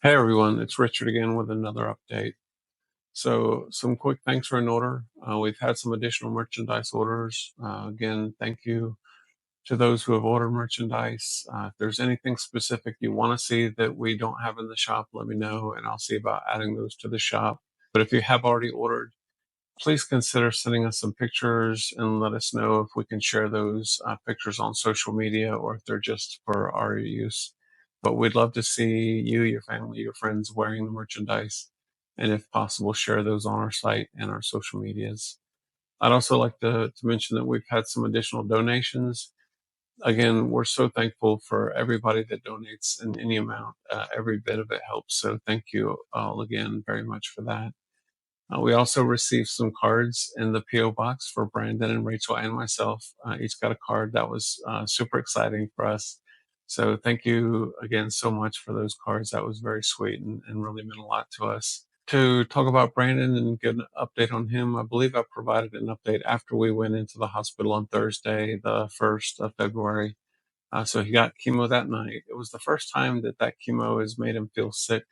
Hey everyone, it's Richard again with another update. So, some quick thanks for an order. We've had some additional merchandise orders. Again, thank you to those who have ordered merchandise. If there's anything specific you want to see that we don't have in the shop, let me know and I'll see about adding those to the shop. But if you have already ordered, please consider sending us some pictures and let us know if we can share those pictures on social media or if they're just for our use. But we'd love to see you, your family, your friends wearing the merchandise, and if possible, share those on our site and our social medias. I'd also like to mention that we've had some additional donations. Again, we're so thankful for everybody that donates in any amount. Every bit of it helps. So thank you all again very much for that. We also received some cards in the P.O. box for Brandon and Rachel and myself. Each got a card that was super exciting for us. So thank you again so much for those cards. That was very sweet and really meant a lot to us. To talk about Brandon and get an update on him, I believe I provided an update after we went into the hospital on Thursday, the 1st of February. So he got chemo that night. It was the first time that chemo has made him feel sick,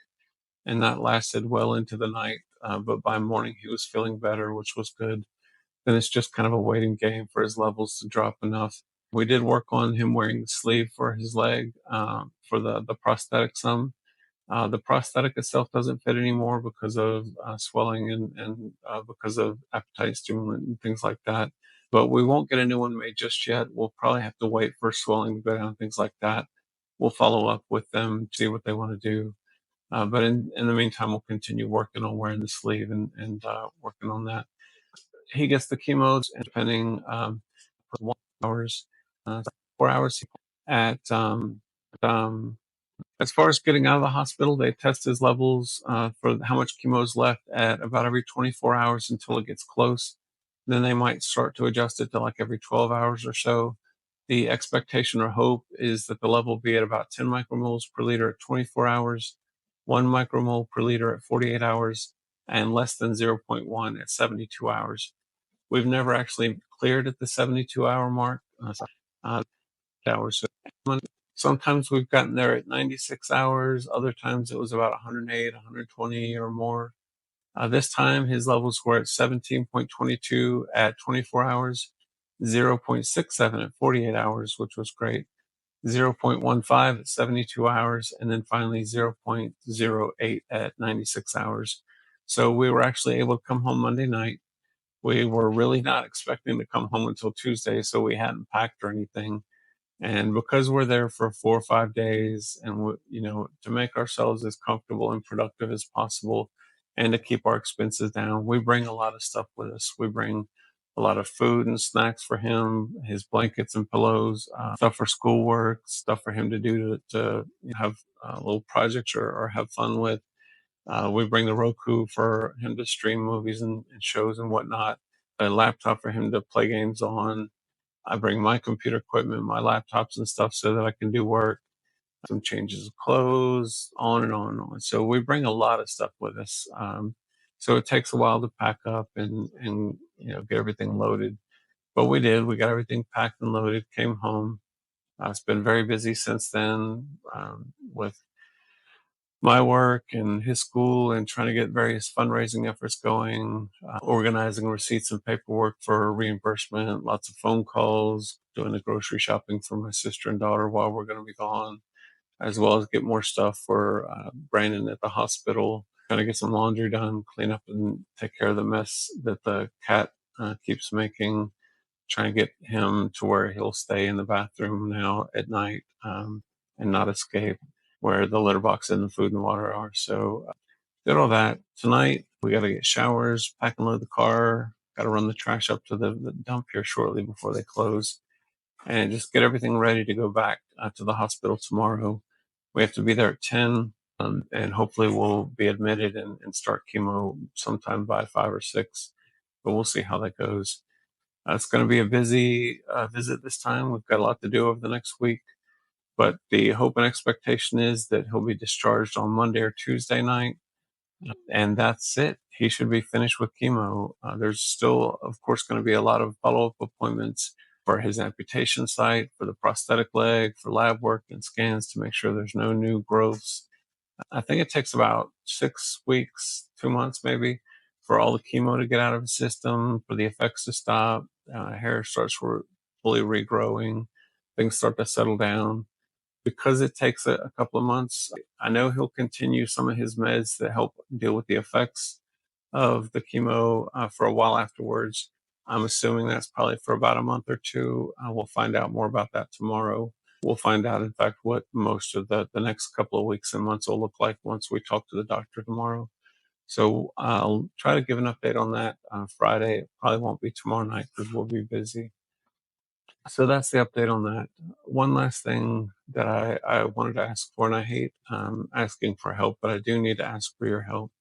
and that lasted well into the night. But by morning, he was feeling better, which was good. Then it's just kind of a waiting game for his levels to drop enough. We did work on him wearing the sleeve for his leg for the prosthetic some. The prosthetic itself doesn't fit anymore because of swelling and because of appetite stimulant and things like that. But we won't get a new one made just yet. We'll probably have to wait for swelling to go down, things like that. We'll follow up with them, see what they want to do. But in the meantime, we'll continue working on wearing the sleeve and working on that. He gets the chemos, and depending for 1 hours, 4 hours at um, as far as getting out of the hospital, they test his levels for how much chemo is left at about every 24 hours until it gets close. Then they might start to adjust it to like every 12 hours or so. The expectation or hope is that the level will be at about 10 micromoles per liter at 24 hours, 1 micromole per liter at 48 hours, and less than zero point 0.1 at 72 hours. We've never actually cleared at the 72-hour mark. Uh, hours. So sometimes we've gotten there at 96 hours. Other times it was about 108, 120 or more. This time his levels were at 17.22 at 24 hours, 0.67 at 48 hours, which was great, 0.15 at 72 hours, and then finally 0.08 at 96 hours. So we were actually able to come home Monday night. We were really not expecting to come home until Tuesday, so we hadn't packed or anything. And because we're there for 4 or 5 days and to make ourselves as comfortable and productive as possible and to keep our expenses down, we bring a lot of stuff with us. We bring a lot of food and snacks for him, his blankets and pillows, stuff for schoolwork, stuff for him to do to have little projects or have fun with. We bring the Roku for him to stream movies and shows and whatnot, a laptop for him to play games on. I bring my computer equipment, my laptops and stuff so that I can do work, some changes of clothes, on and on and on. So we bring a lot of stuff with us. So it takes a while to pack up and get everything loaded. But we did. We got everything packed and loaded, came home. It's been very busy since then with my work and his school and trying to get various fundraising efforts going, organizing receipts and paperwork for reimbursement, lots of phone calls, doing the grocery shopping for my sister and daughter while we're going to be gone, as well as get more stuff for Brandon at the hospital, trying to get some laundry done, clean up and take care of the mess that the cat keeps making, trying to get him to where he'll stay in the bathroom now at night and not escape where the litter box and the food and water are. So did all that. Tonight, we got to get showers, pack and load the car, got to run the trash up to the dump here shortly before they close, and just get everything ready to go back to the hospital tomorrow. We have to be there at 10, and hopefully we'll be admitted and start chemo sometime by 5 or 6, but we'll see how that goes. It's going to be a busy visit this time. We've got a lot to do over the next week, but the hope and expectation is that he'll be discharged on Monday or Tuesday night, and that's it. He should be finished with chemo. There's still, of course, going to be a lot of follow-up appointments for his amputation site, for the prosthetic leg, for lab work and scans to make sure there's no new growths. I think it takes about 6 weeks, 2 months maybe, for all the chemo to get out of the system, for the effects to stop. Hair starts fully regrowing, things start to settle down. Because it takes a couple of months, I know he'll continue some of his meds that help deal with the effects of the chemo for a while afterwards. I'm assuming that's probably for about a month or two. We'll find out more about that tomorrow. We'll find out, in fact, what most of the next couple of weeks and months will look like once we talk to the doctor tomorrow. So I'll try to give an update on that Friday. It probably won't be tomorrow night because we'll be busy. So that's the update on that. One last thing that I wanted to ask for, and I hate asking for help, but I do need to ask for your help.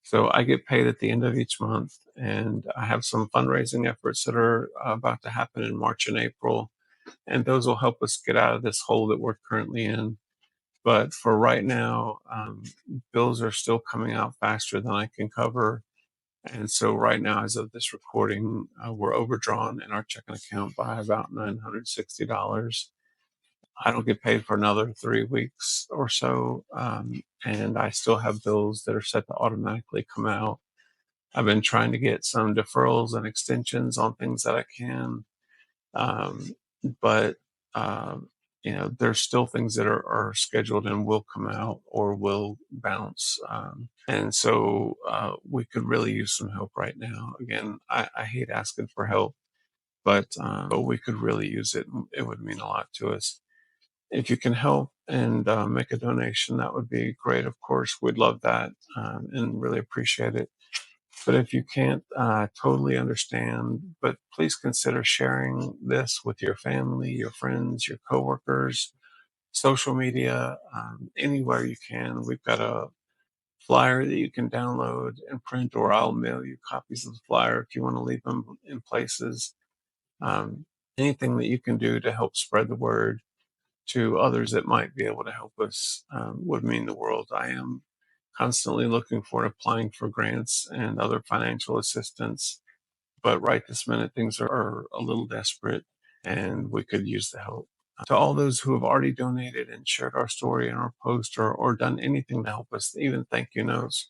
So I get paid at the end of each month, and I have some fundraising efforts that are about to happen in March and April, and those will help us get out of this hole that we're currently in. But for right now, bills are still coming out faster than I can cover. And so right now, as of this recording, we're overdrawn in our checking account by about $960. I don't get paid for another 3 weeks or so. And I still have bills that are set to automatically come out. I've been trying to get some deferrals and extensions on things that I can. Um, but, there's still things that are scheduled and will come out or will bounce. And so we could really use some help right now. Again, I hate asking for help, but we could really use it. It would mean a lot to us. If you can help and make a donation, that would be great. Of course, we'd love that and really appreciate it. But if you can't, totally understand. But please consider sharing this with your family, your friends, your coworkers, social media, anywhere you can. We've got a flyer that you can download and print, or I'll mail you copies of the flyer if you want to leave them in places. Um, Anything that you can do to help spread the word to others that might be able to help us would mean the world. I am constantly looking for and applying for grants and other financial assistance, but right this minute things are a little desperate and we could use the help. To all those who have already donated and shared our story in our post, or done anything to help us, even thank you notes,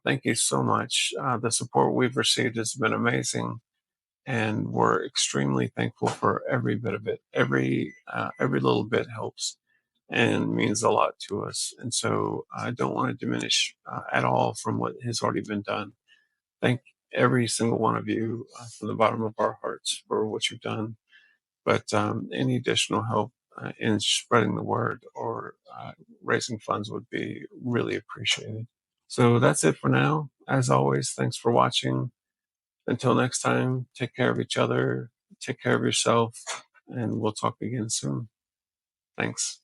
thank you so much. The support we've received has been amazing, and we're extremely thankful for every bit of it. Every little bit helps and means a lot to us. And so I don't want to diminish at all from what has already been done. Thank every single one of you from the bottom of our hearts for what you've done. But any additional help in spreading the word or raising funds would be really appreciated. So that's it for now. As always, thanks for watching. Until next time, take care of each other, take care of yourself, and we'll talk again soon. Thanks.